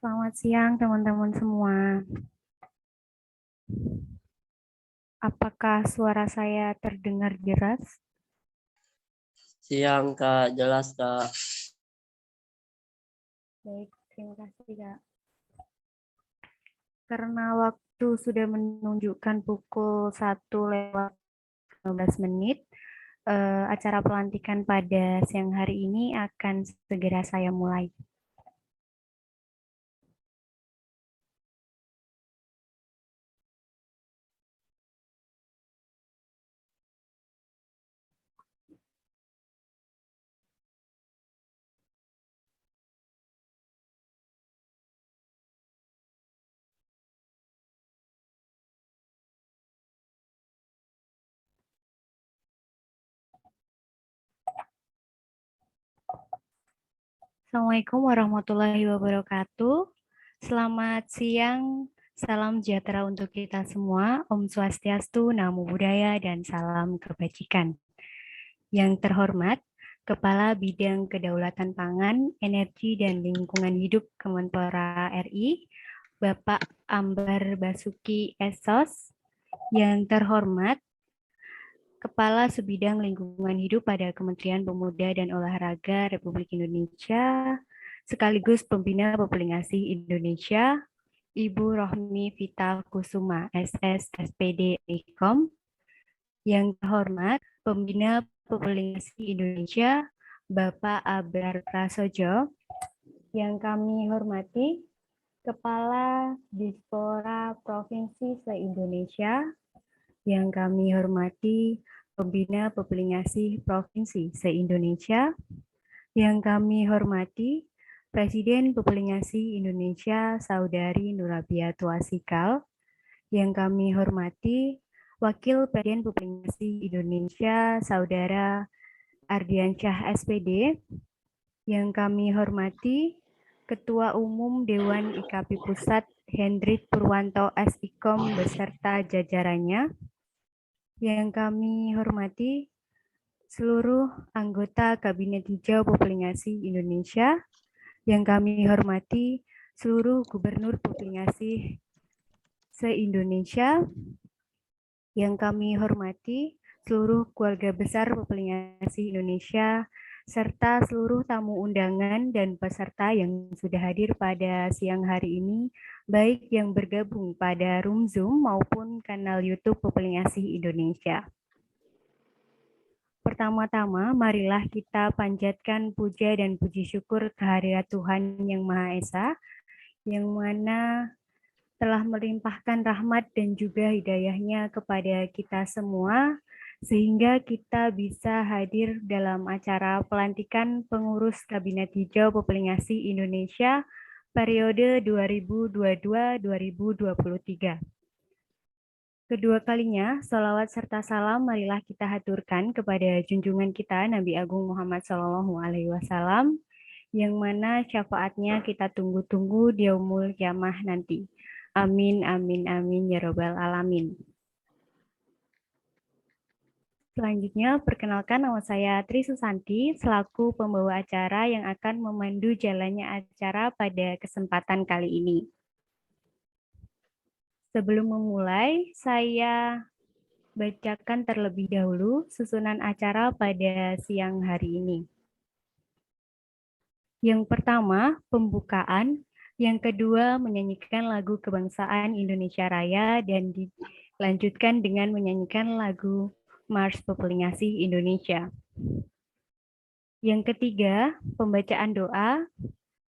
Selamat siang teman-teman semua. Apakah suara saya terdengar jelas? Siang Kak, jelas Kak. Baik, terima kasih Kak. Karena waktu sudah menunjukkan pukul 1:15, acara pelantikan pada siang hari ini akan segera saya mulai. Assalamualaikum warahmatullahi wabarakatuh. Selamat siang, salam sejahtera untuk kita semua. Om Swastiastu, Namo Buddhaya, dan salam kebajikan. Yang terhormat, Kepala Bidang Kedaulatan Pangan, Energi, dan Lingkungan Hidup Kemenpora RI, Bapak Ambar Basuki Esos. Yang terhormat, Kepala Sebidang Lingkungan Hidup pada Kementerian Pemuda dan Olahraga Republik Indonesia, sekaligus Pembina Populasi Indonesia, Ibu Rohmi Vita Kusuma, SS, SPD, IKOM. Yang terhormat, Pembina Populasi Indonesia, Bapak Abrar Prasojo. Yang kami hormati, Kepala Dispora Provinsi se-Indonesia. Yang kami hormati, Pembina Populasi Provinsi se-Indonesia. Yang kami hormati, Presiden Populasi Indonesia Saudari Nurabia Tuasikal. Yang kami hormati, Wakil Presiden Populasi Indonesia Saudara Ardiansyah SPD. Yang kami hormati, Ketua Umum Dewan IKP Pusat Hendrik Purwanto SIKOM beserta jajarannya. Yang kami hormati, seluruh anggota Kabinet Hijau Populasi Indonesia. Yang kami hormati, seluruh gubernur populasi se-Indonesia. Yang kami hormati, seluruh keluarga besar populasi Indonesia, serta seluruh tamu undangan dan peserta yang sudah hadir pada siang hari ini, baik yang bergabung pada room Zoom maupun kanal YouTube Populasi Indonesia. Pertama-tama, marilah kita panjatkan puja dan puji syukur kehadirat Tuhan Yang Maha Esa, yang mana telah melimpahkan rahmat dan juga hidayahnya kepada kita semua, sehingga kita bisa hadir dalam acara pelantikan pengurus Kabinet Hijau Populasi Indonesia periode 2022-2023. Kedua kalinya, salawat serta salam marilah kita haturkan kepada junjungan kita Nabi Agung Muhammad SAW, yang mana syafaatnya kita tunggu-tunggu di yaumul kiamah nanti. Amin, amin, amin, ya robbal alamin. Selanjutnya, perkenalkan nama saya Tri Susanti, selaku pembawa acara yang akan memandu jalannya acara pada kesempatan kali ini. Sebelum memulai, saya bacakan terlebih dahulu susunan acara pada siang hari ini. Yang pertama, pembukaan. Yang kedua, menyanyikan lagu kebangsaan Indonesia Raya dan dilanjutkan dengan menyanyikan lagu Mars Populasi Indonesia. Yang ketiga, pembacaan doa.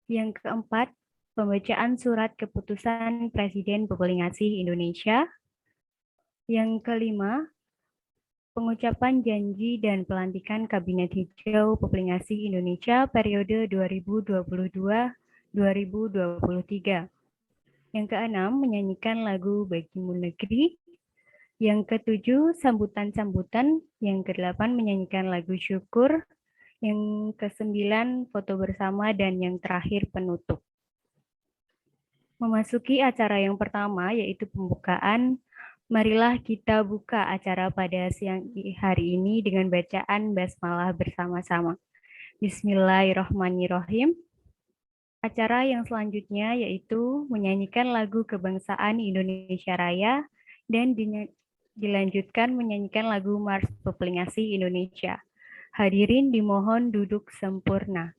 Yang keempat, pembacaan surat keputusan Presiden Populasi Indonesia. Yang kelima, pengucapan janji dan pelantikan Kabinet Hijau Populasi Indonesia periode 2022-2023. Yang keenam, menyanyikan lagu Bagimu Negeri. Yang ketujuh, sambutan-sambutan. Yang kedelapan, menyanyikan lagu syukur. Yang kesembilan, foto bersama. Dan yang terakhir, penutup. Memasuki acara yang pertama, yaitu pembukaan. Marilah kita buka acara pada siang hari ini dengan bacaan basmalah bersama-sama. Bismillahirrahmanirrahim. Acara yang selanjutnya yaitu menyanyikan lagu kebangsaan Indonesia Raya dan dilanjutkan menyanyikan lagu Mars Pepelingasi Indonesia. Hadirin dimohon duduk sempurna.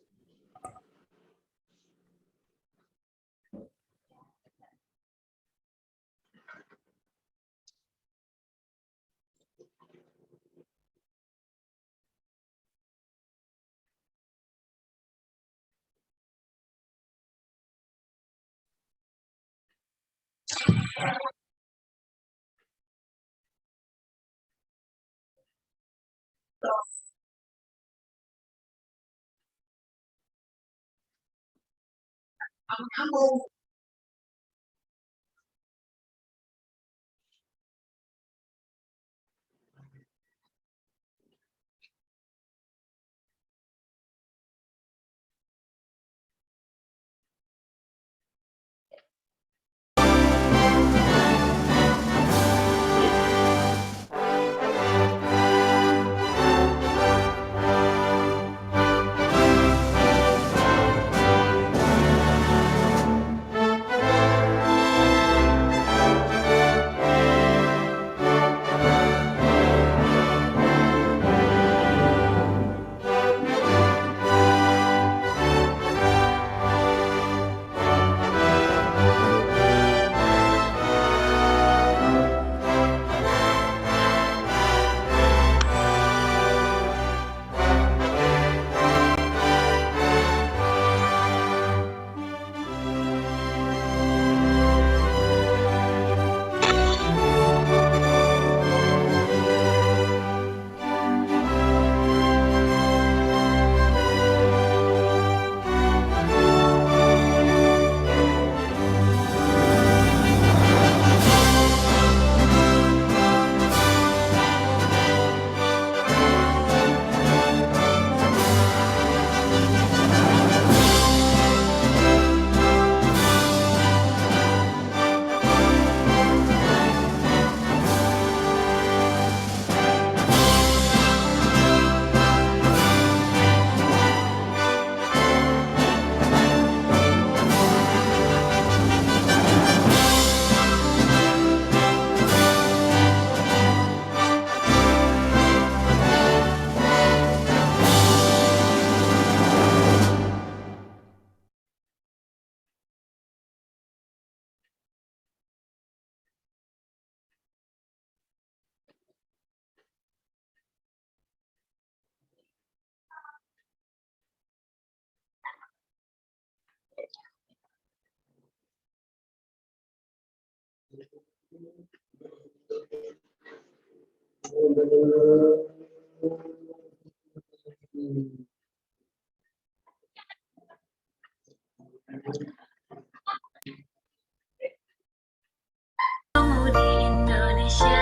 Pemudi Indonesia,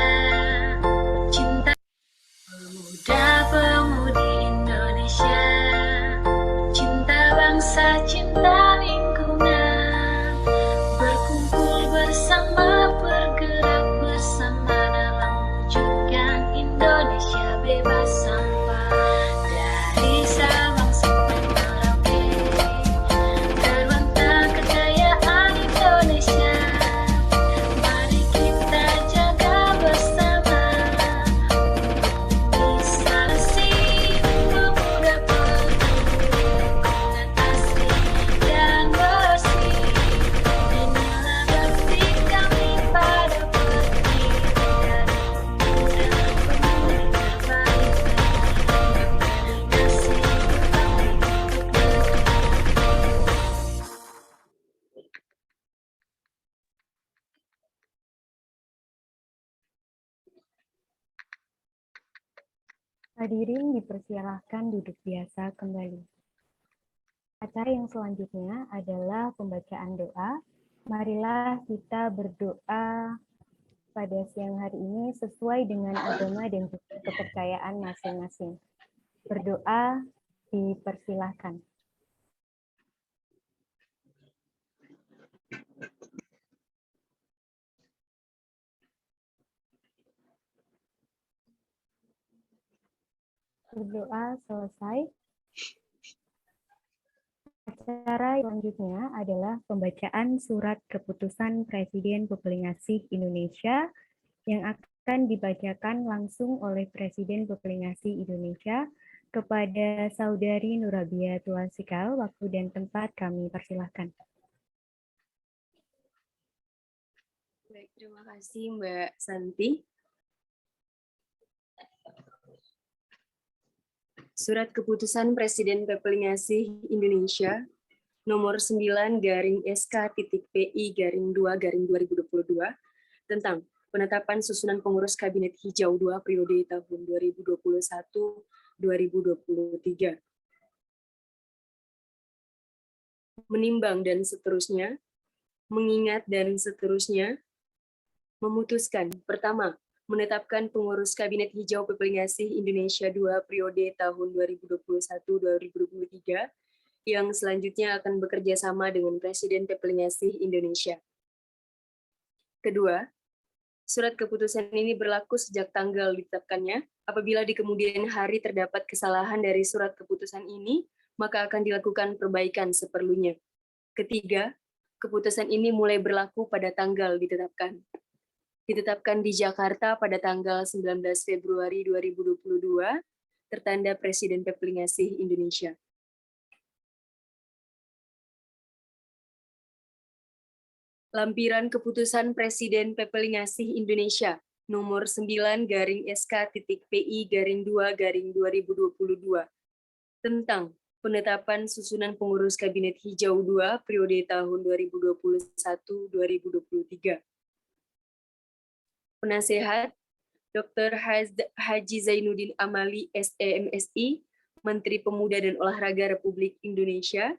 cinta pemuda-pemudi Indonesia, cinta bangsa, cinta lingkungan, berkumpul bersama, bergerak bersama dalam wujudkan Indonesia bebas sampah. Dari Sabang sampai Merauke, terbentang kekayaan Indonesia. Mari kita jaga bersama bisa bersih, pemuda peduli lingkungan asri dan bersih. Inilah bakti kami pada berdiri dari pemuda-pemudi terbaik nasib kembali untuk negeri. Hadirin dipersilahkan duduk biasa kembali. Acara yang selanjutnya adalah pembacaan doa. Marilah kita berdoa pada siang hari ini sesuai dengan agama dan kepercayaan masing-masing. Berdoa dipersilahkan. Berdoa selesai. Acara selanjutnya adalah pembacaan surat keputusan Presiden Pepelingasih Indonesia yang akan dibacakan langsung oleh Presiden Pepelingasih Indonesia kepada Saudari Nurabia Tuasikal. Waktu dan tempat kami persilahkan. Baik, terima kasih Mbak Santi. Surat Keputusan Presiden Pepelingasih Indonesia nomor 9-SK.PI-2-2022 tentang penetapan susunan pengurus Kabinet Hijau 2 periode tahun 2021-2023. Menimbang dan seterusnya, mengingat dan seterusnya, memutuskan, pertama, menetapkan pengurus Kabinet Hijau Pepelingasih Indonesia 2 periode tahun 2021-2023 yang selanjutnya akan bekerja sama dengan Presiden Pepelingasih Indonesia. Kedua, surat keputusan ini berlaku sejak tanggal ditetapkannya. Apabila di kemudian hari terdapat kesalahan dari surat keputusan ini, maka akan dilakukan perbaikan seperlunya. Ketiga, keputusan ini mulai berlaku pada tanggal ditetapkan. Ditetapkan di Jakarta pada tanggal 19 Februari 2022, tertanda Presiden Pepelingasih Indonesia. Lampiran Keputusan Presiden Pepelingasih Indonesia nomor 9-SK.PI-2-2022 tentang penetapan susunan pengurus Kabinet Hijau 2 periode tahun 2021-2023. Penasehat Dr. Haji Zainuddin Amali, SEMSI, Menteri Pemuda dan Olahraga Republik Indonesia.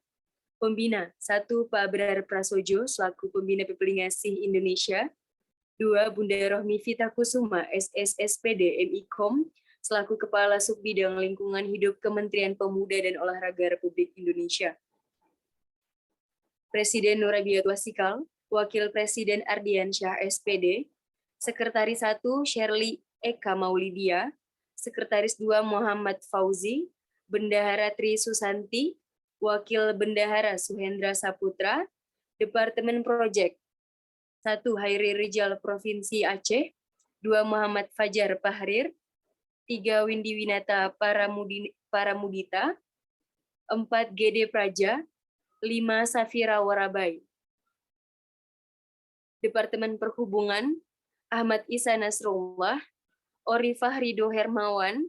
Pembina 1. Pak Abrar Prasojo selaku Pembina Pepelingasih Indonesia. 2. Bunda Rohmi Vitakusuma, SSSPD MIKOM, selaku Kepala Subbidang Lingkungan Hidup Kementerian Pemuda dan Olahraga Republik Indonesia. Presiden Nurabia Tuasikal, Wakil Presiden Ardiansyah SPD, Sekretaris 1 Shirley Eka Maulidia, Sekretaris 2 Muhammad Fauzi, Bendahara Tri Susanti, Wakil Bendahara Suhendra Saputra, Departemen Projek 1 Hairi Rijal Provinsi Aceh, 2 Muhammad Fajar Pahrir, 3 Windy Winata Paramudita, 4 GD Praja, 5 Safira Warabai. Departemen Perhubungan Ahmad Isa Nasrullah, Ori Fahrido Hermawan,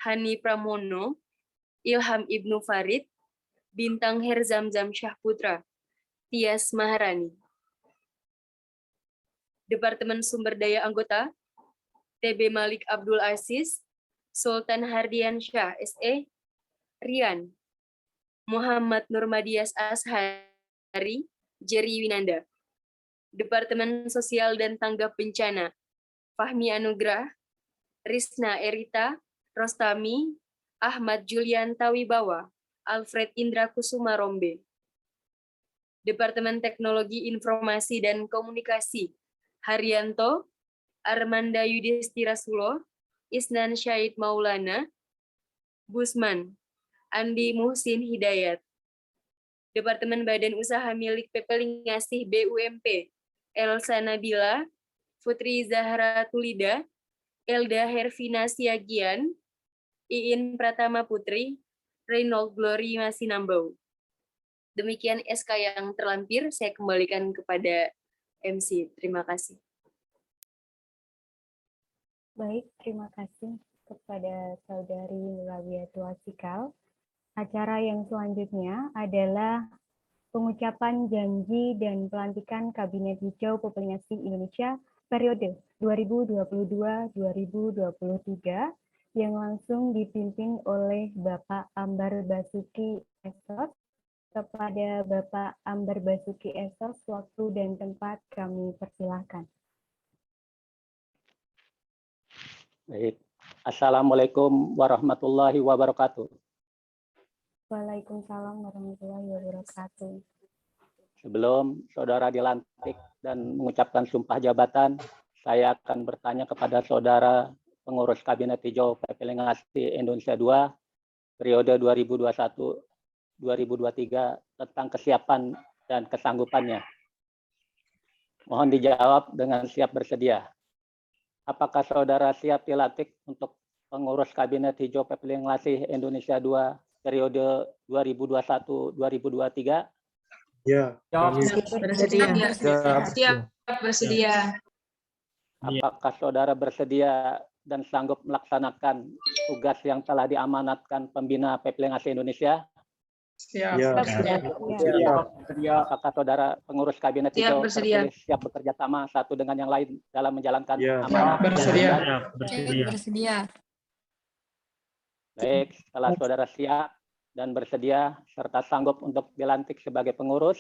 Hani Pramono, Ilham Ibnu Farid, Bintang Herzamzam Syahputra, Tias Maharani. Departemen Sumber Daya Anggota, TB Malik Abdul Aziz, Sultan Hardian Syah SE, Rian, Muhammad Nurmadias Ashari, Jerry Winanda. Departemen Sosial dan Tanggap Bencana, Fahmi Anugrah, Risna Erita, Rostami, Ahmad Julian Tawibawa, Alfred Indra Kusuma Rombe. Departemen Teknologi Informasi dan Komunikasi, Haryanto, Armanda Yudhistira Sulo, Isnan Syahid Maulana, Gusman, Andi Muhsin Hidayat. Departemen Badan Usaha Milik Pepelingasih BUMP, Elsa Nabila, Putri Zahra Tulida, Elda Hervina Siagian, Iin Pratama Putri, Reynold Glory Masinambau. Demikian SK yang terlampir, saya kembalikan kepada MC. Terima kasih. Baik, terima kasih kepada Saudari Nurabia Tuasikal. Acara yang selanjutnya adalah pengucapan janji dan pelantikan Kabinet Hijau Pepelingasih Indonesia periode 2022-2023 yang langsung dipimpin oleh Bapak Ambar Basuki Esos. Kepada Bapak Ambar Basuki Esos, waktu dan tempat kami persilahkan. Baik. Assalamualaikum warahmatullahi wabarakatuh. Waalaikumsalam warahmatullahi wabarakatuh. Sebelum saudara dilantik dan mengucapkan sumpah jabatan, saya akan bertanya kepada saudara pengurus Kabinet Hijau Pepelingasih Indonesia 2 periode 2021-2023 tentang kesiapan dan kesanggupannya. Mohon dijawab dengan siap bersedia. Apakah saudara siap dilantik untuk pengurus Kabinet Hijau Populasi Indonesia 2 periode 2021-2023? Ya, kami Bersedia. Siap bersedia. Apakah saudara bersedia dan sanggup melaksanakan tugas yang telah diamanatkan Pembina Populasi Indonesia? ya, Apakah saudara pengurus Kabinet Siap Hijau bersedia. terpilih siap bekerja sama satu dengan yang lain dalam menjalankan Ya. amanat? Bersedia. Bersedia. Baik, setelah saudara siap dan bersedia serta sanggup untuk dilantik sebagai pengurus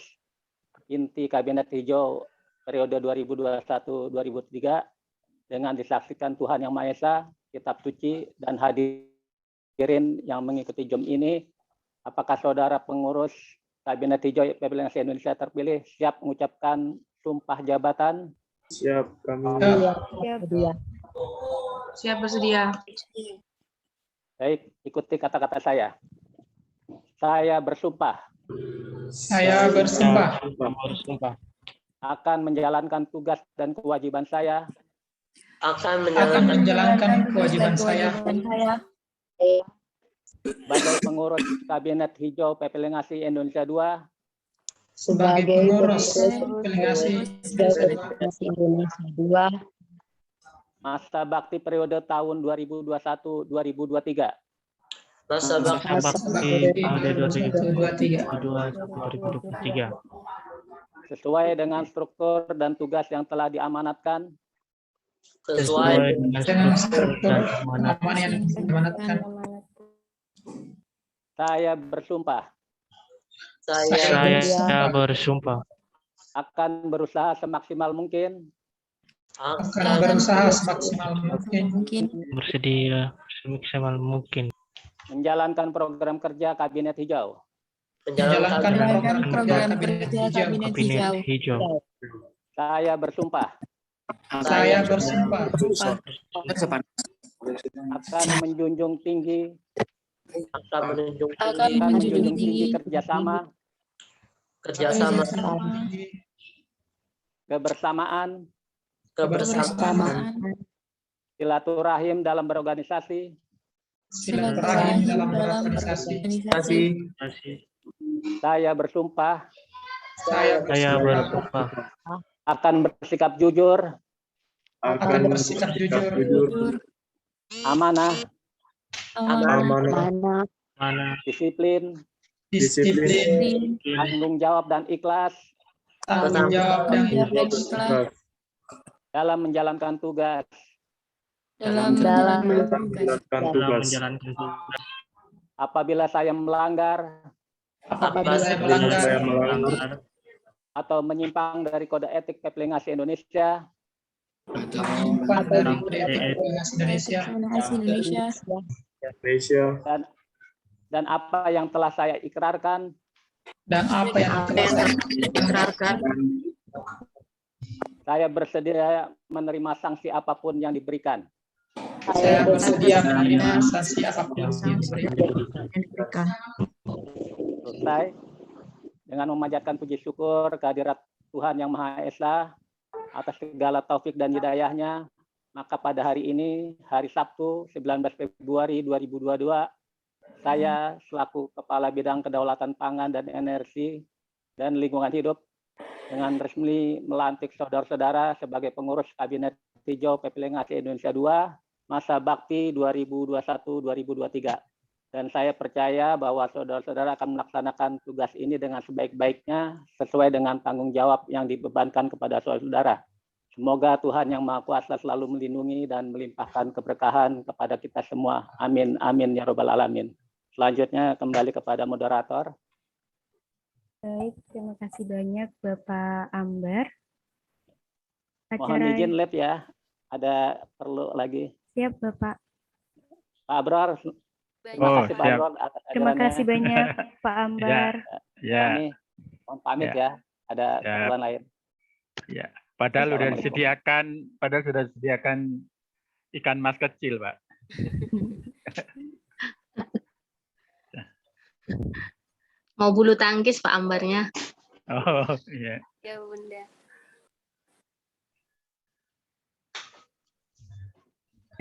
inti Kabinet Hijau periode 2021-2023 dengan disaksikan Tuhan Yang Maha Esa, Kitab Suci, dan hadirin yang mengikuti Zoom ini, apakah saudara pengurus Kabinet Hijau Populasi Indonesia terpilih siap mengucapkan sumpah jabatan? Siap, kami Siap bersedia. Baik, ikuti kata-kata saya. Saya bersumpah Saya bersumpah akan menjalankan tugas dan kewajiban saya Akan akan menjalankan menjalankan kewajiban saya sebagai pengurus Kabinet Hijau Populasi Indonesia 2 sebagai pengurus delegasi Indonesia 2 masa bakti periode tahun 2021-2023 masa bakti periode 2023 sesuai dengan struktur dan tugas yang telah diamanatkan sesuai dengan struktur amanah yang diamanatkan. saya bersumpah saya bersumpah akan berusaha semaksimal mungkin Akan berusaha semaksimal mungkin bersedia semaksimal mungkin menjalankan program kerja Kabinet Hijau menjalankan program kerja Kabinet Kabinet Hijau. saya bersumpah Saya bersumpah akan menjunjung tinggi akan menunjukkan Akan menjunjung tinggi kerjasama kerjasama kebersamaan kebersamaan silaturahim dalam berorganisasi silaturahim dalam berorganisasi. saya bersumpah Saya Saya bersumpah akan bersikap jujur akan bersikap jujur, amanah mana disiplin disiplin, tanggung jawab dan ikhlas tanggung jawab dan ikhlas dalam menjalankan tugas dalam dalam menjalankan tugas. menjalankan tugas. apabila saya melanggar apabila saya Saya melanggar melanggar atau menyimpang dari kode etik Populasi Indonesia menyimpang dari kode etik Indonesia Indonesia. Indonesia dan apa yang telah saya ikrarkan dan apa yang telah saya ikrarkan, saya bersedia menerima sanksi apapun yang diberikan saya bersedia menerima sanksi apapun yang diberikan. selesai dengan memanjatkan puji syukur kehadirat Tuhan Yang Maha Esa atas segala taufik dan hidayahnya, maka pada hari ini, hari Sabtu 19 Februari 2022, saya selaku Kepala Bidang Kedaulatan Pangan dan Energi dan Lingkungan Hidup dengan resmi melantik saudara-saudara sebagai pengurus Kabinet Hijau Populasi Indonesia 2 masa bakti 2021-2023. Dan saya percaya bahwa saudara-saudara akan melaksanakan tugas ini dengan sebaik-baiknya sesuai dengan tanggung jawab yang dibebankan kepada saudara. Semoga Tuhan Yang Maha Kuasa selalu melindungi dan melimpahkan keberkahan kepada kita semua. Amin, amin, ya robbal alamin. Selanjutnya kembali kepada moderator. Baik, terima kasih banyak Bapak Ambar. Mohon izin live ya, ada perlu lagi. Siap Bapak. Pak Abror, terima kasih Pak Abror. Terima kasih banyak Pak Ambar. Kami mohon pamit ya, ada keperluan lain. Ya, padahal sudah disediakan ikan mas kecil, Pak. Mau bulu tangkis Pak Ambarnya. Oh, iya. Ya, Bunda.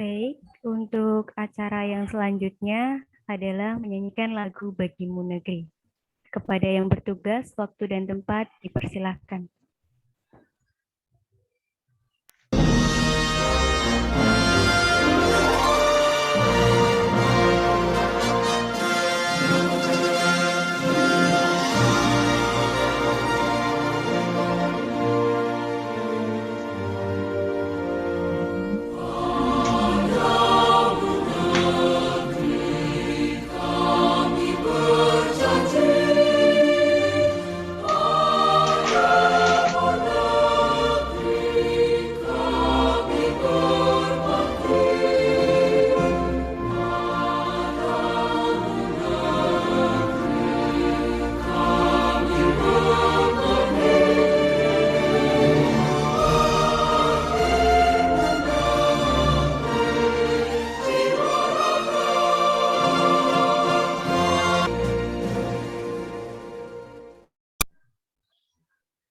Baik, untuk acara yang selanjutnya adalah menyanyikan lagu Bagimu Negeri. Kepada yang bertugas, waktu dan tempat dipersilahkan.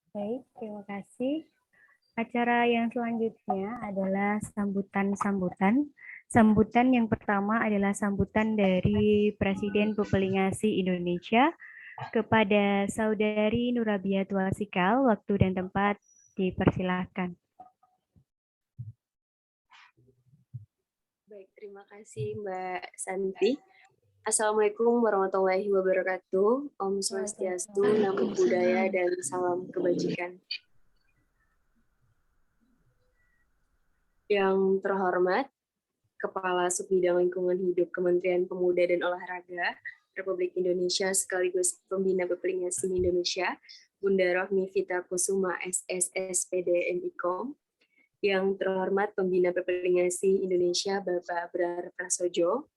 Baik, terima kasih. Acara yang selanjutnya adalah sambutan-sambutan. Sambutan yang pertama adalah sambutan dari Presiden Pepelingasi Indonesia kepada Saudari Nurabia Tuasikal. Waktu dan tempat dipersilahkan. Baik, terima kasih Mbak Santi. Assalamualaikum warahmatullahi wabarakatuh. Om Swastiastu, Namo Buddhaya, dan salam kebajikan. Yang terhormat, Kepala Subbidang Lingkungan Hidup Kementerian Pemuda dan Olahraga Republik Indonesia sekaligus Pembina Pepelingasi Indonesia, Bunda Rohmi Vita Kusuma SSSPD MIKOM. Yang terhormat Pembina Pepelingasi Indonesia Bapak Abrar Prasojo.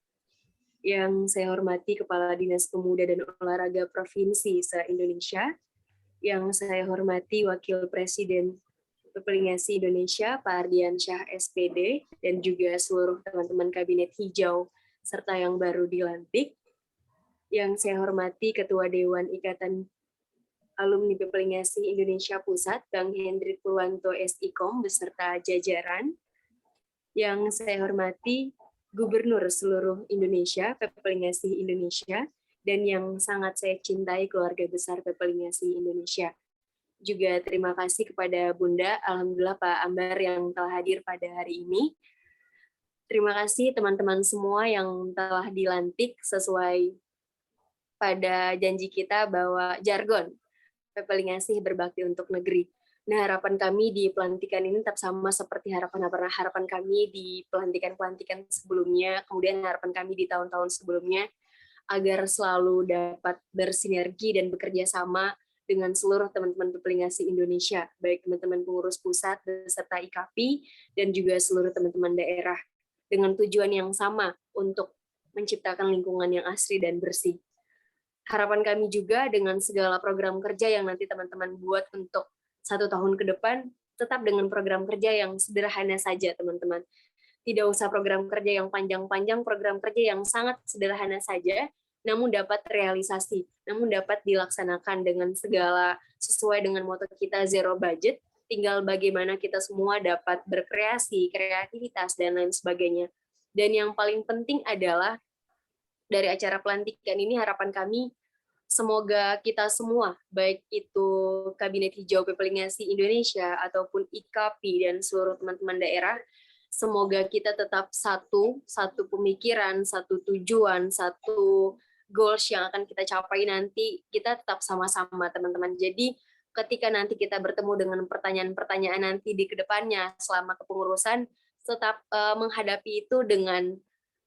Yang saya hormati Kepala Dinas Pemuda dan Olahraga Provinsi se-Indonesia. Yang saya hormati Wakil Presiden Pepelingasi Indonesia, Pak Ardiansyah SPD, dan juga seluruh teman-teman Kabinet Hijau, serta yang baru dilantik. Yang saya hormati Ketua Dewan Ikatan Alumni Pepelingasi Indonesia Pusat, Bang Hendrik Purwanto SIKOM, beserta jajaran. Yang saya hormati Gubernur seluruh Indonesia, Pepelingasi Indonesia, dan yang sangat saya cintai keluarga besar Pepelingasi Indonesia. Juga terima kasih kepada Bunda, Alhamdulillah Pak Ambar yang telah hadir pada hari ini. Terima kasih teman-teman semua yang telah dilantik sesuai pada janji kita bahwa jargon Pepelingasi berbakti untuk negeri. Nah, harapan kami di pelantikan ini tetap sama seperti harapan kami di pelantikan-pelantikan sebelumnya, kemudian harapan kami di tahun-tahun sebelumnya, agar selalu dapat bersinergi dan bekerja sama dengan seluruh teman-teman Pepelingasi Indonesia, baik teman-teman pengurus pusat beserta IKAPI dan juga seluruh teman-teman daerah, dengan tujuan yang sama untuk menciptakan lingkungan yang asri dan bersih. Harapan kami juga dengan segala program kerja yang nanti teman-teman buat untuk 1 tahun ke depan, tetap dengan program kerja yang sederhana saja, teman-teman. Tidak usah program kerja yang panjang-panjang, program kerja yang sangat sederhana saja, namun dapat realisasi, namun dapat dilaksanakan dengan segala sesuai dengan moto kita zero budget, tinggal bagaimana kita semua dapat berkreasi, kreativitas, dan lain sebagainya. Dan yang paling penting adalah dari acara pelantikan ini harapan kami, semoga kita semua, baik itu Kabinet Hijau Pepelingasi Indonesia ataupun IKAPI dan seluruh teman-teman daerah, semoga kita tetap satu pemikiran, satu tujuan, satu goals yang akan kita capai nanti, kita tetap sama-sama teman-teman. Jadi ketika nanti kita bertemu dengan pertanyaan-pertanyaan nanti di kedepannya selama kepengurusan, tetap menghadapi itu dengan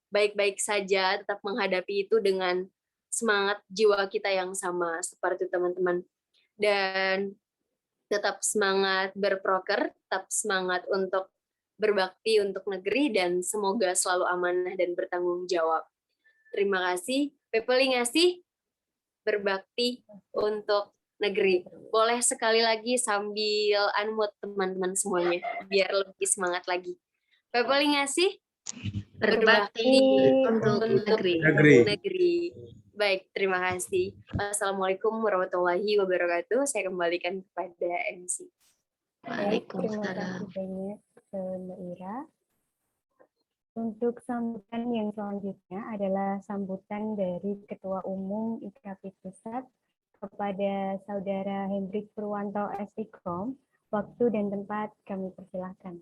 baik-baik saja, tetap menghadapi itu dengan semangat jiwa kita yang sama seperti teman-teman. Dan tetap semangat berproker, tetap semangat untuk berbakti untuk negeri, dan semoga selalu amanah dan bertanggung jawab. Terima kasih. Pepelingasi berbakti untuk negeri. Boleh sekali lagi sambil unmute teman-teman semuanya, biar lebih semangat lagi. Pepelingasi Berbakti untuk negeri. Baik, terima kasih. Assalamualaikum warahmatullahi wabarakatuh. Saya kembalikan kepada MC. Baik, terima Waalaikumsalam. kasih banyak Mbak Ira. Untuk sambutan yang selanjutnya adalah sambutan dari Ketua Umum IKP Pusat kepada Saudara Hendrik Purwanto SIKOM. Waktu dan tempat kami persilahkan.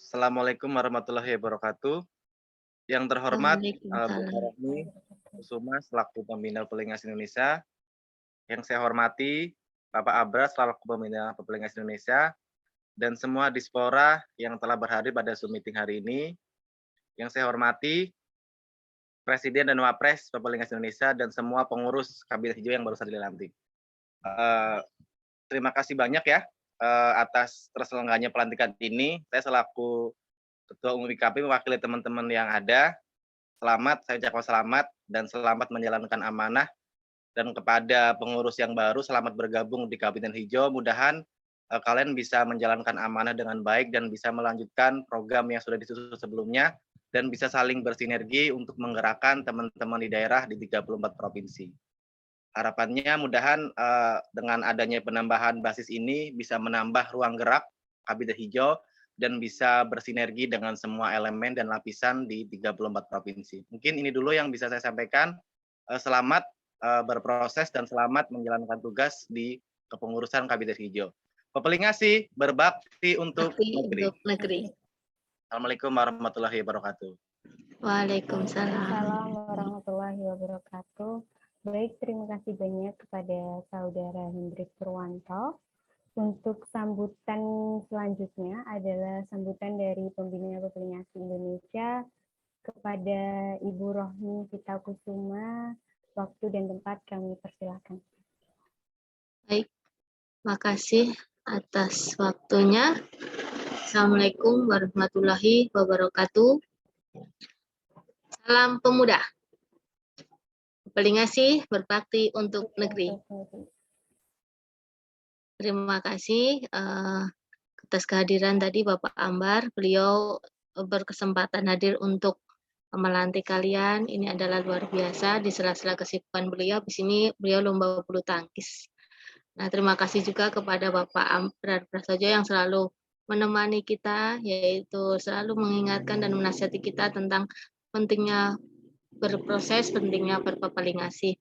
Assalamualaikum warahmatullahi wabarakatuh. Yang terhormat Waalaikumsalam. Bu Rohmi Kusuma selaku Pembina Pelingas Indonesia. Yang saya hormati Bapak Abras selaku Pembina Pelingas Indonesia dan semua dispora yang telah berhadir pada Zoom meeting hari ini. Yang saya hormati Presiden dan Wapres Pelingas Indonesia dan semua pengurus Kabinet Hijau yang baru saja dilantik. Terima kasih banyak ya atas terselenggaranya pelantikan ini. Saya selaku Ketua Umum IKP mewakili teman-teman yang ada. Selamat, saya ucapkan selamat dan selamat menjalankan amanah. Dan kepada pengurus yang baru, selamat bergabung di Kabinet Hijau. Mudahan kalian bisa menjalankan amanah dengan baik dan bisa melanjutkan program yang sudah disusun sebelumnya dan bisa saling bersinergi untuk menggerakkan teman-teman di daerah di 34 provinsi. Harapannya mudahan dengan adanya penambahan basis ini bisa menambah ruang gerak Kabinet Hijau dan bisa bersinergi dengan semua elemen dan lapisan di 34 provinsi. Mungkin ini dulu yang bisa saya sampaikan. Selamat berproses dan selamat menjalankan tugas di kepengurusan Kabinet Hijau. Pepelingasi berbakti untuk negeri. Assalamualaikum warahmatullahi wabarakatuh. Waalaikumsalam. Assalamualaikum warahmatullahi wabarakatuh. Baik, terima kasih banyak kepada Saudara Hendrik Purwanto. Untuk sambutan selanjutnya adalah sambutan dari Pembina Pepelingasi Indonesia kepada Ibu Rohmi Kusuma. Waktu dan tempat kami persilahkan. Baik, makasih atas waktunya. Assalamualaikum warahmatullahi wabarakatuh. Salam pemuda. Pelingasi berbakti untuk negeri. Terima kasih atas kehadiran tadi Bapak Ambar. Beliau berkesempatan hadir untuk melantik kalian. Ini adalah luar biasa di sela-sela kesibukan beliau. Di sini beliau lomba bulu tangkis. Nah, terima kasih juga kepada Bapak Ambar Prasojo yang selalu menemani kita, yaitu selalu mengingatkan dan menasihati kita tentang pentingnya berproses, pentingnya berpepelingasi.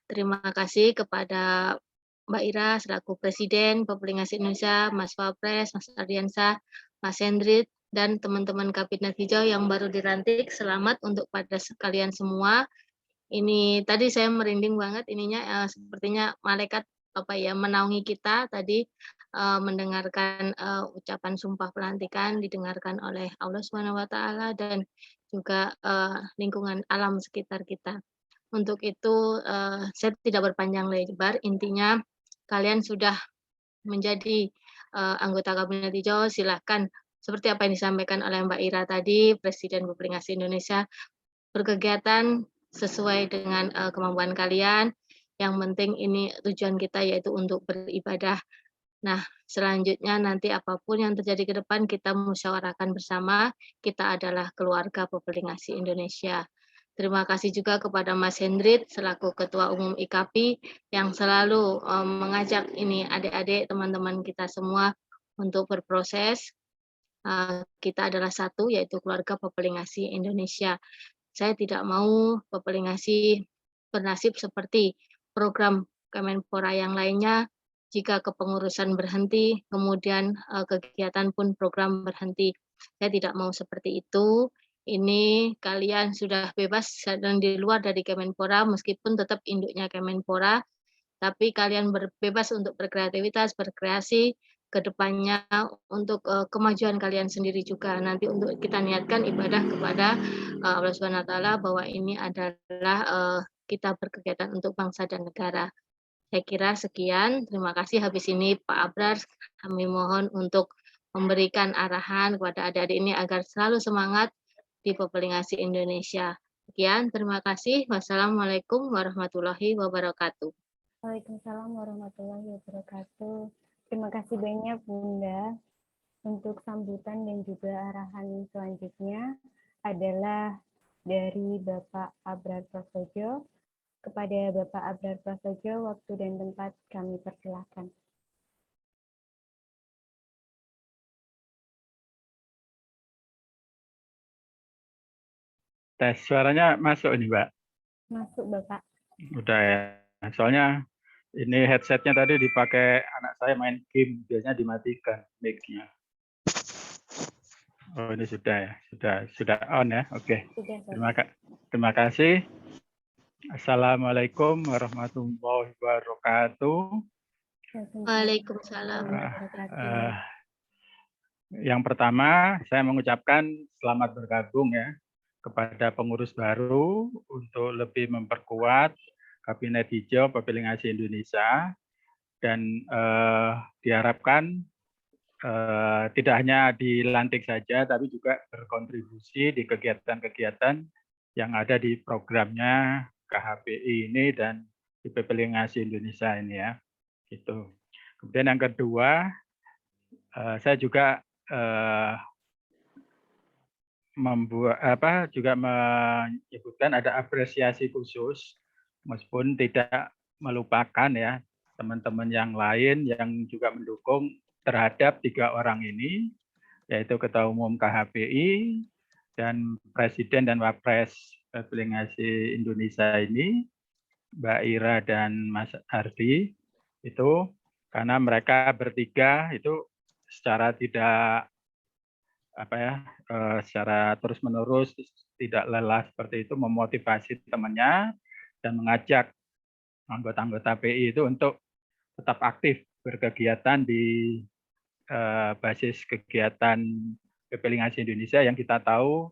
Terima kasih kepada Mbak Ira selaku Presiden Pepelingasi Indonesia, Mas Wapres, Mas Ardiansyah, Mas Hendrik, dan teman-teman Kabinet Hijau yang baru dilantik. Selamat untuk pada kalian semua. Ini tadi saya merinding banget ininya, sepertinya malaikat menaungi kita tadi mendengarkan ucapan sumpah pelantikan didengarkan oleh Allah SWT dan juga lingkungan alam sekitar kita. Untuk itu saya tidak berpanjang lebar, intinya kalian sudah menjadi anggota Kabinet Hijau, silahkan seperti apa yang disampaikan oleh Mbak Ira tadi, Presiden Pepelingasi Indonesia, berkegiatan sesuai dengan kemampuan kalian. Yang penting ini tujuan kita yaitu untuk beribadah. Nah, selanjutnya nanti apapun yang terjadi ke depan kita musyawarahkan bersama. Kita adalah keluarga Pepelingasi Indonesia. Terima kasih juga kepada Mas Hendrik selaku Ketua Umum IKP yang selalu mengajak ini adik-adik teman-teman kita semua untuk berproses. Kita adalah satu yaitu keluarga Pepelingasi Indonesia. Saya tidak mau Pepelingasi bernasib seperti program Kemenpora yang lainnya. Jika kepengurusan berhenti, kemudian kegiatan pun program berhenti. Saya tidak mau seperti itu. Ini kalian sudah bebas dan di luar dari Kemenpora, meskipun tetap induknya Kemenpora, tapi kalian bebas untuk berkreativitas, berkreasi, ke depannya untuk kemajuan kalian sendiri juga. Nanti untuk kita niatkan ibadah kepada Allah SWT bahwa ini adalah kita berkegiatan untuk bangsa dan negara. Saya kira sekian. Terima kasih. Habis ini Pak Abrar, kami mohon untuk memberikan arahan kepada adik-adik ini agar selalu semangat di Pepelingasi Indonesia. Sekian, terima kasih. Wassalamualaikum warahmatullahi wabarakatuh. Waalaikumsalam warahmatullahi wabarakatuh. Terima kasih banyak Bunda untuk sambutan dan juga arahan selanjutnya. adalah dari Bapak Abrar Prasojo. Kepada Bapak Abrar Prasojo, waktu dan tempat kami persilahkan. Tes suaranya masuk ini, Mbak. Masuk, Bapak. Udah ya. Soalnya ini headsetnya tadi dipakai anak saya main game, biasanya dimatikan mic-nya. Oh, ini sudah ya. Sudah on ya. Oke. Terima kasih. Assalamualaikum warahmatullahi wabarakatuh. Waalaikumsalam. Yang pertama, saya mengucapkan selamat bergabung ya kepada pengurus baru untuk lebih memperkuat Kabinet Hijau Papilingasi Indonesia, dan diharapkan tidak hanya dilantik saja, tapi juga berkontribusi di kegiatan-kegiatan yang ada di programnya KHPI ini dan di Papilingasi Indonesia ini ya. Gitu. Kemudian yang kedua, saya juga menyebutkan ada apresiasi khusus, meskipun tidak melupakan ya teman-teman yang lain yang juga mendukung terhadap 3 orang ini, yaitu Ketua Umum KHPI dan Presiden dan Wapres Papilingasi Indonesia ini, Mbak Ira dan Mas Ardi, itu karena mereka bertiga itu secara tidak secara terus-menerus tidak lelah seperti itu memotivasi temannya dan mengajak anggota-anggota PI itu untuk tetap aktif berkegiatan di basis kegiatan Papilingasi Indonesia yang kita tahu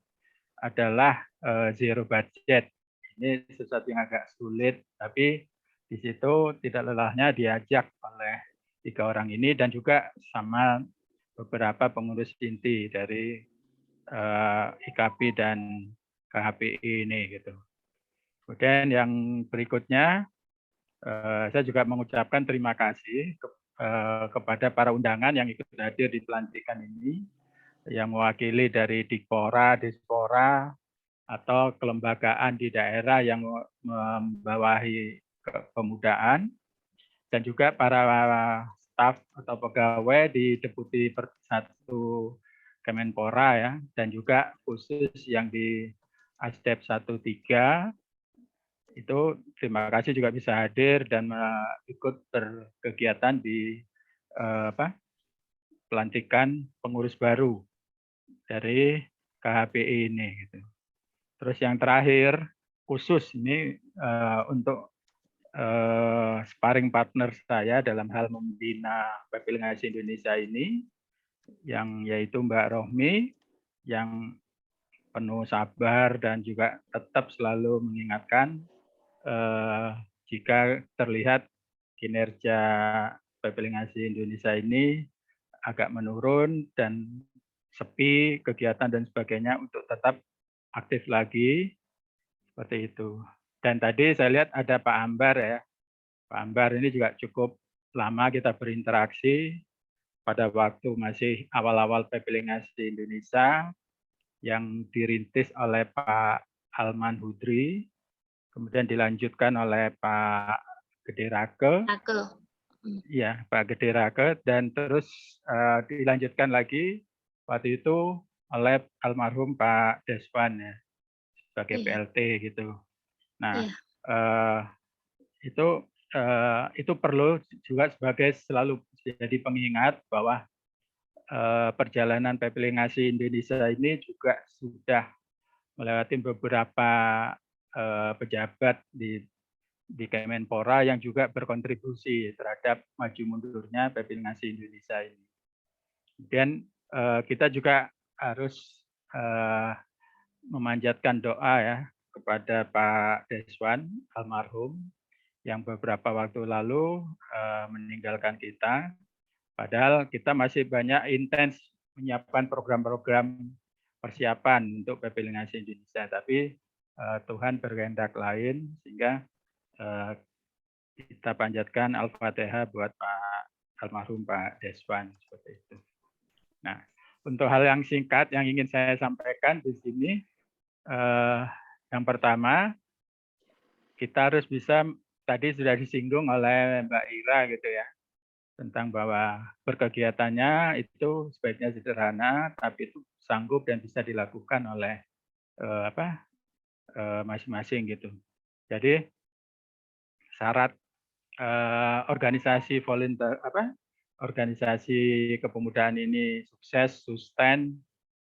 adalah zero budget. Ini sesuatu yang agak sulit, tapi di situ tidak lelahnya diajak oleh 3 orang ini dan juga sama beberapa pengurus inti dari IKP dan KHPI ini gitu. Kemudian yang berikutnya, saya juga mengucapkan terima kasih kepada para undangan yang ikut hadir di pelantikan ini, yang mewakili dari Dikpora, Dispora, atau kelembagaan di daerah yang membawahi kepemudaan, dan juga para staf atau pegawai di Deputi 1 Kemenpora ya, dan juga khusus yang di Asdep 13 itu terima kasih juga bisa hadir dan ikut berkegiatan di pelantikan pengurus baru dari KHPI ini gitu. Terus yang terakhir khusus ini untuk sparring partner saya dalam hal membina Papilingasi Indonesia ini, yang yaitu Mbak Rohmi, yang penuh sabar dan juga tetap selalu mengingatkan jika terlihat kinerja Papilingasi Indonesia ini agak menurun dan sepi kegiatan dan sebagainya untuk tetap aktif lagi seperti itu. Dan tadi saya lihat ada Pak Ambar ya. Pak Ambar ini juga cukup lama kita berinteraksi pada waktu masih awal-awal Papilingasi Indonesia yang dirintis oleh Pak Alman Hudri, kemudian dilanjutkan oleh Pak Gede Rake. Ya, Pak Gede Rake, dan terus dilanjutkan lagi waktu itu oleh almarhum Pak Deswan ya, sebagai PLT gitu. Nah, itu perlu juga sebagai selalu jadi pengingat bahwa perjalanan Papilingasi Indonesia ini juga sudah melewati beberapa pejabat di Kemenpora yang juga berkontribusi terhadap maju mundurnya Papilingasi Indonesia ini. Kemudian kita juga harus memanjatkan doa ya kepada Pak Deswan almarhum yang beberapa waktu lalu meninggalkan kita. Padahal kita masih banyak intens menyiapkan program-program persiapan untuk Papilingasi Indonesia, tapi Tuhan berkehendak lain sehingga kita panjatkan Al-Fatihah buat Pak almarhum Pak Deswan seperti itu. Nah, untuk hal yang singkat yang ingin saya sampaikan di sini, Yang pertama, kita harus bisa, tadi sudah disinggung oleh Mbak Ira gitu ya, tentang bahwa berkegiatannya itu sebaiknya sederhana, tapi itu sanggup dan bisa dilakukan oleh masing-masing gitu. Jadi syarat organisasi volunteer organisasi kepemudaan ini sukses, sustain,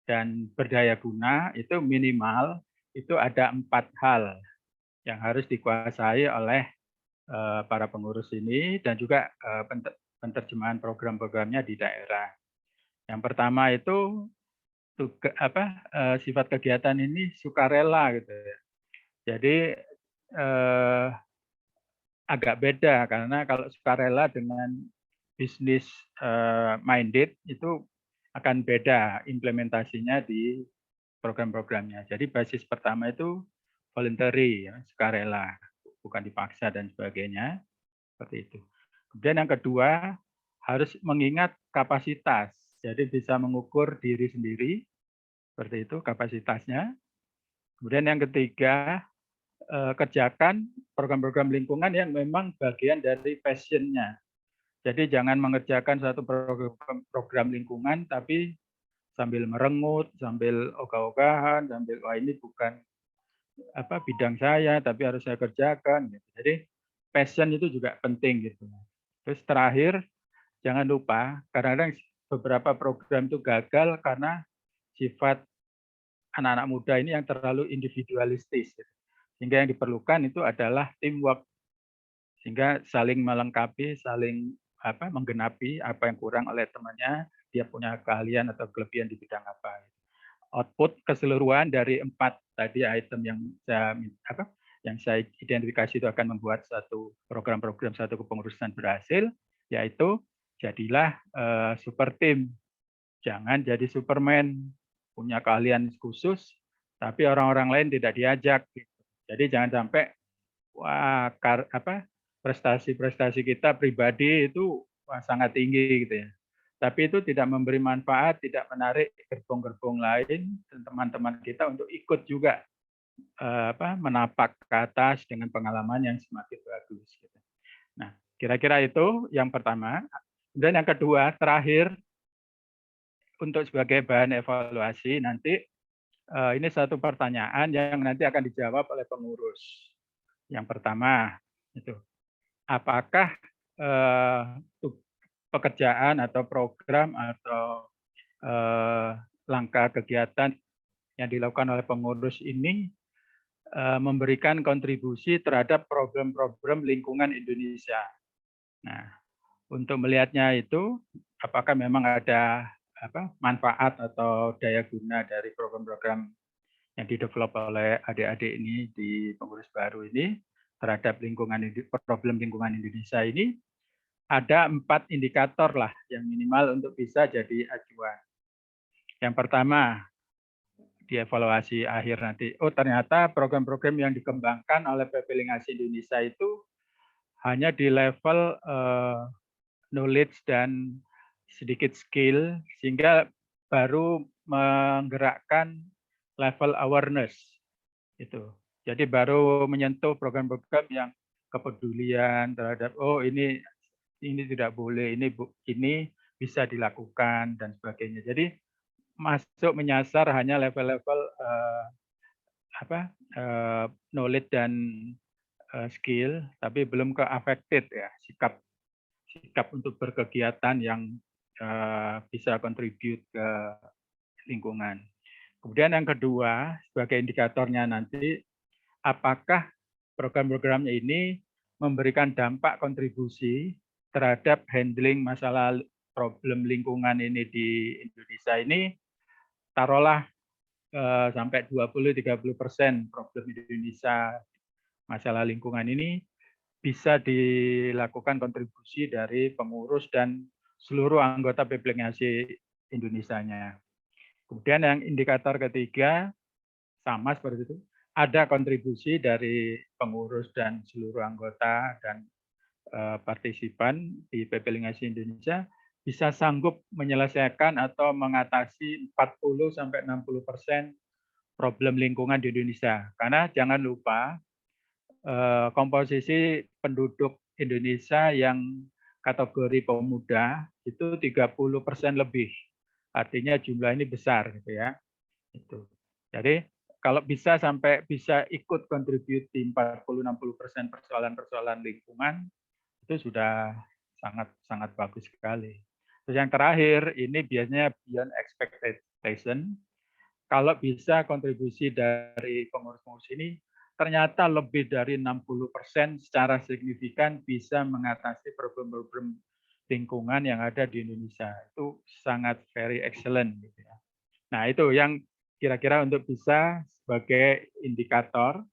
dan berdaya guna itu minimal itu ada 4 hal yang harus dikuasai oleh para pengurus ini dan juga penerjemahan program-programnya di daerah. Yang pertama itu sifat kegiatan ini sukarela gitu ya. Jadi agak beda karena kalau sukarela dengan bisnis minded itu akan beda implementasinya di program-programnya. Jadi basis pertama itu voluntary, ya, sukarela, bukan dipaksa dan sebagainya, seperti itu. Kemudian yang kedua harus mengingat kapasitas, jadi bisa mengukur diri sendiri, seperti itu kapasitasnya. Kemudian yang ketiga kerjakan program-program lingkungan yang memang bagian dari passion-nya. Jadi jangan mengerjakan satu program lingkungan tapi sambil merengut, sambil ogah-ogahan, sambil wah ini bukan bidang saya tapi harus saya kerjakan. Gitu. Jadi passion itu juga penting gitu. Terus terakhir jangan lupa kadang-kadang beberapa program itu gagal karena sifat anak-anak muda ini yang terlalu individualistis. Gitu. Sehingga yang diperlukan itu adalah teamwork. Sehingga saling melengkapi, saling menggenapi apa yang kurang oleh temannya, dia punya keahlian atau kelebihan di bidang apa. Output keseluruhan dari 4 tadi item yang saya identifikasi itu akan membuat satu program-program satu kepengurusan berhasil, yaitu jadilah super team. Jangan jadi Superman, punya keahlian khusus, tapi orang-orang lain tidak diajak. Jadi jangan sampai prestasi-prestasi kita pribadi itu sangat tinggi gitu ya. Tapi itu tidak memberi manfaat, tidak menarik gerbong-gerbong lain dan teman-teman kita untuk ikut juga menapak ke atas dengan pengalaman yang semakin bagus. Gitu. Nah, kira-kira itu yang pertama. Dan yang kedua, terakhir untuk sebagai bahan evaluasi nanti ini satu pertanyaan yang nanti akan dijawab oleh pengurus. Yang pertama itu apakah pekerjaan atau program atau langkah kegiatan yang dilakukan oleh pengurus ini memberikan kontribusi terhadap program-program lingkungan Indonesia. Nah, untuk melihatnya itu apakah memang ada manfaat atau daya guna dari program-program yang didevelop oleh adik-adik ini di pengurus baru ini terhadap problem lingkungan Indonesia ini, ada 4 indikator lah yang minimal untuk bisa jadi acuan. Yang pertama, dievaluasi akhir nanti, ternyata program-program yang dikembangkan oleh PP Lingasi Indonesia itu hanya di level knowledge dan sedikit skill, sehingga baru menggerakkan level awareness. Itu. Jadi baru menyentuh program-program yang kepedulian terhadap ini tidak boleh, ini bisa dilakukan dan sebagainya. Jadi masuk menyasar hanya level-level knowledge dan skill, tapi belum ke affected ya, sikap untuk berkegiatan yang bisa contribute ke lingkungan. Kemudian yang kedua, sebagai indikatornya nanti, apakah program-programnya ini memberikan dampak kontribusi terhadap handling masalah problem lingkungan ini di Indonesia ini, taruhlah sampai 20-30% problem di Indonesia masalah lingkungan ini bisa dilakukan kontribusi dari pengurus dan seluruh anggota PP Lingasi Indonesianya. Kemudian yang indikator ketiga, sama seperti itu, ada kontribusi dari pengurus dan seluruh anggota dan partisipan di PP Lingasi Indonesia bisa sanggup menyelesaikan atau mengatasi 40-60% problem lingkungan di Indonesia. Karena jangan lupa komposisi penduduk Indonesia yang kategori pemuda itu 30% lebih. Artinya jumlah ini besar gitu ya. Itu. Jadi kalau bisa sampai bisa ikut kontribusi 40-60% persoalan-persoalan lingkungan itu sudah sangat bagus sekali. Terus yang terakhir ini biasanya beyond expectation. Kalau bisa kontribusi dari pengurus-pengurus ini ternyata lebih dari 60% secara signifikan bisa mengatasi problem-problem lingkungan yang ada di Indonesia. Itu sangat very excellent gitu ya. Nah, itu yang kira-kira untuk bisa sebagai indikator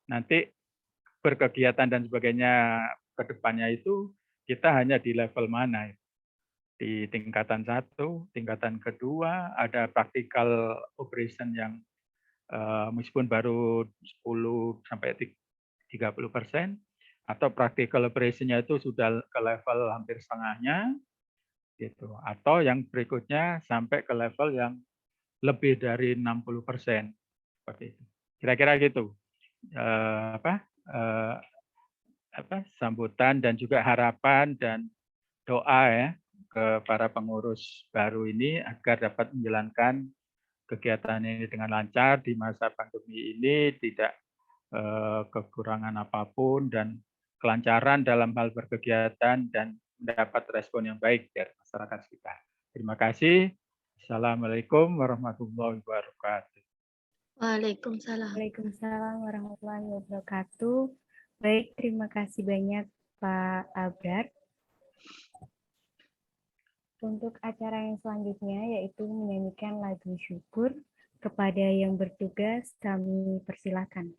nanti berkegiatan dan sebagainya ke depannya itu kita hanya di level mana. Di tingkatan 1, tingkatan kedua, ada practical operation yang meskipun baru 10-30%, atau practical operation-nya itu sudah ke level hampir setengahnya, gitu. Atau yang berikutnya sampai ke level yang lebih dari 60%, seperti itu. Kira-kira gitu. Sambutan dan juga harapan dan doa ya ke para pengurus baru ini agar dapat menjalankan kegiatan ini dengan lancar di masa pandemi ini, tidak kekurangan apapun dan kelancaran dalam hal berkegiatan dan mendapat respon yang baik dari masyarakat kita. Terima kasih. Assalamualaikum warahmatullahi wabarakatuh. Waalaikumsalam. Waalaikumsalam warahmatullahi wabarakatuh. Baik, terima kasih banyak Pak Abrar. Untuk acara yang selanjutnya yaitu menyanyikan lagu syukur. Kepada yang bertugas kami persilakan.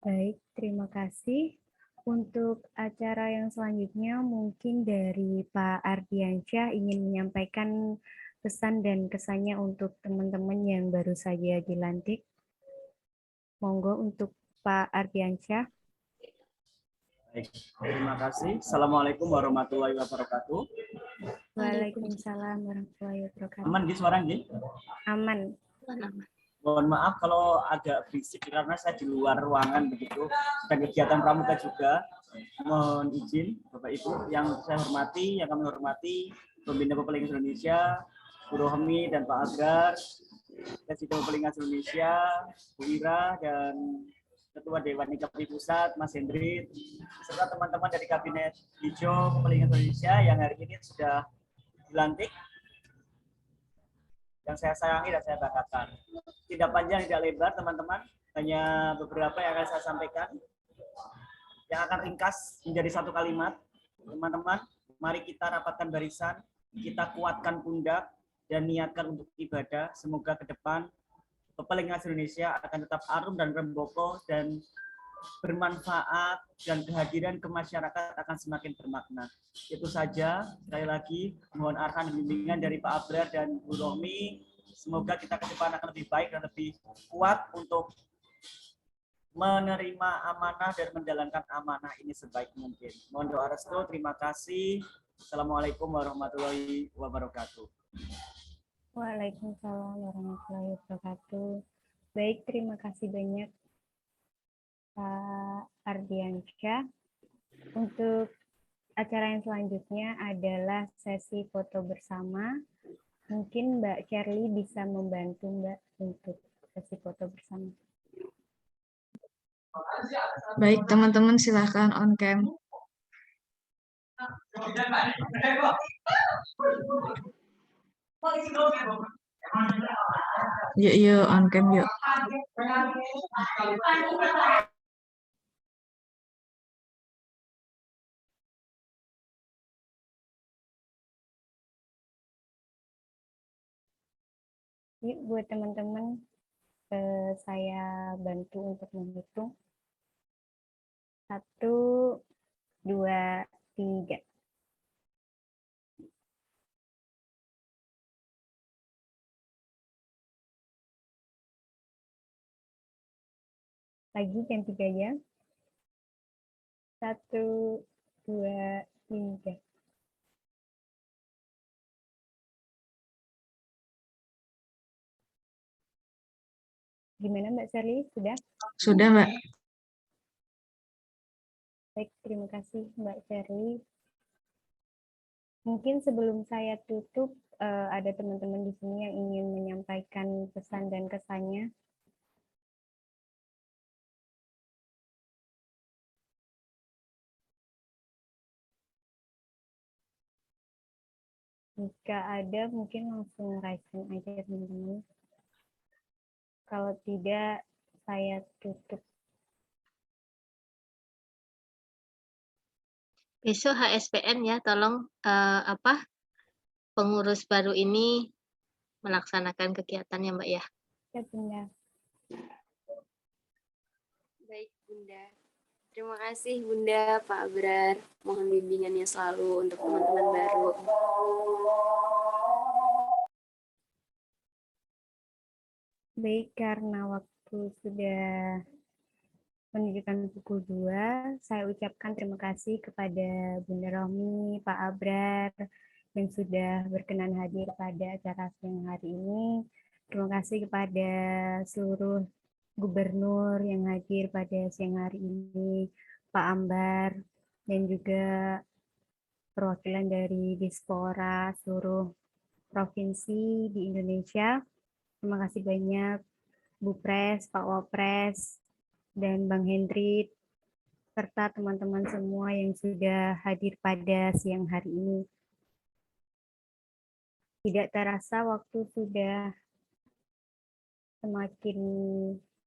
Baik, terima kasih. Untuk acara yang selanjutnya mungkin dari Pak Ardiansyah ingin menyampaikan pesan dan kesannya untuk teman-teman yang baru saja dilantik. Monggo untuk Pak Ardiansyah. Baik, terima kasih. Assalamualaikum warahmatullahi wabarakatuh. Waalaikumsalam warahmatullahi wabarakatuh. Aman Gi suara Gi? Aman. Mohon maaf kalau agak berisik karena saya di luar ruangan begitu. Dan kegiatan pramuka juga. Mohon izin Bapak Ibu yang saya hormati, yang kami hormati, Pembina Pepelingas Indonesia, Bu Rohmi dan Pak Agar, Presiden Pepelingas Indonesia, Bu Ira dan Ketua Dewan IKAPI Pusat, Mas Hendri, serta teman-teman dari Kabinet Hijau Pepelingas Indonesia yang hari ini sudah dilantik. Yang saya sayangi dan saya banggakan. Tidak panjang, tidak lebar, teman-teman. Hanya beberapa yang akan saya sampaikan. Yang akan ringkas menjadi satu kalimat. Teman-teman, mari kita rapatkan barisan, kita kuatkan pundak, dan niatkan untuk ibadah. Semoga ke depan Pepelingas Indonesia akan tetap arum dan remboko dan bermanfaat dan kehadiran ke masyarakat akan semakin bermakna. Itu saja. Sekali lagi mohon arahan dan bimbingan dari Pak Abrar dan Bu Rohmi. Semoga kita ke depan akan lebih baik dan lebih kuat untuk menerima amanah dan menjalankan amanah ini sebaik mungkin. Mohon doa restu. Terima kasih. Assalamualaikum warahmatullahi wabarakatuh. Waalaikumsalam warahmatullahi wabarakatuh. Baik, terima kasih banyak Pak Ardiansyah. Untuk acara yang selanjutnya adalah sesi foto bersama. Mungkin Mbak Shirley bisa membantu Mbak untuk sesi foto bersama. Baik, teman-teman silahkan on cam. Yuk, on cam yuk. Yuk, buat teman-teman, saya bantu untuk menghitung. 1, 2, 3. Lagi jam 3 ya. 1, 2, 3. Gimana Mbak Shirley? Sudah? Sudah, Mbak. Baik, terima kasih Mbak Shirley. Mungkin sebelum saya tutup, ada teman-teman di sini yang ingin menyampaikan pesan dan kesannya. Jika ada, mungkin langsung raise hand aja teman-teman. Kalau tidak, saya tutup. Besok HSPN ya, tolong pengurus baru ini melaksanakan kegiatannya Mbak ya. Ya, Bunda. Baik, Bunda. Terima kasih Bunda, Pak Abrar. Mohon bimbingannya selalu untuk teman-teman baru. Baik, karena waktu sudah menunjukkan pukul 2, saya ucapkan terima kasih kepada Bunda Rohmi, Pak Abrar, yang sudah berkenan hadir pada acara siang hari ini. Terima kasih kepada seluruh gubernur yang hadir pada siang hari ini, Pak Ambar, dan juga perwakilan dari Dispora seluruh provinsi di Indonesia. Terima kasih banyak Bu Pres, Pak Wapres, dan Bang Hendri, serta teman-teman semua yang sudah hadir pada siang hari ini. Tidak terasa waktu sudah semakin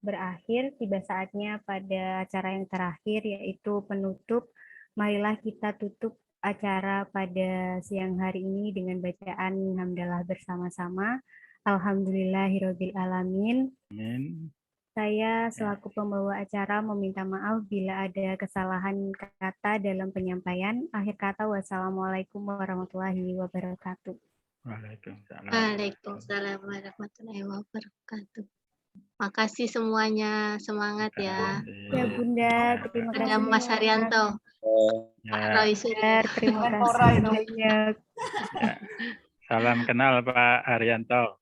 berakhir, tiba saatnya pada acara yang terakhir, yaitu penutup. Marilah kita tutup acara pada siang hari ini dengan bacaan hamdalah bersama-sama. Alhamdulillahirabbil alamin. Amin. Saya selaku pembawa acara meminta maaf bila ada kesalahan kata dalam penyampaian. Akhir kata, wassalamualaikum warahmatullahi wabarakatuh. Waalaikumsalam. Waalaikumsalam warahmatullahi wabarakatuh. Makasih semuanya, semangat ya. Ya Bunda, terima kasih. Ada Mas Haryanto, Pak Roy Surya. Terima kasih banyak. Ya. Salam kenal Pak Haryanto.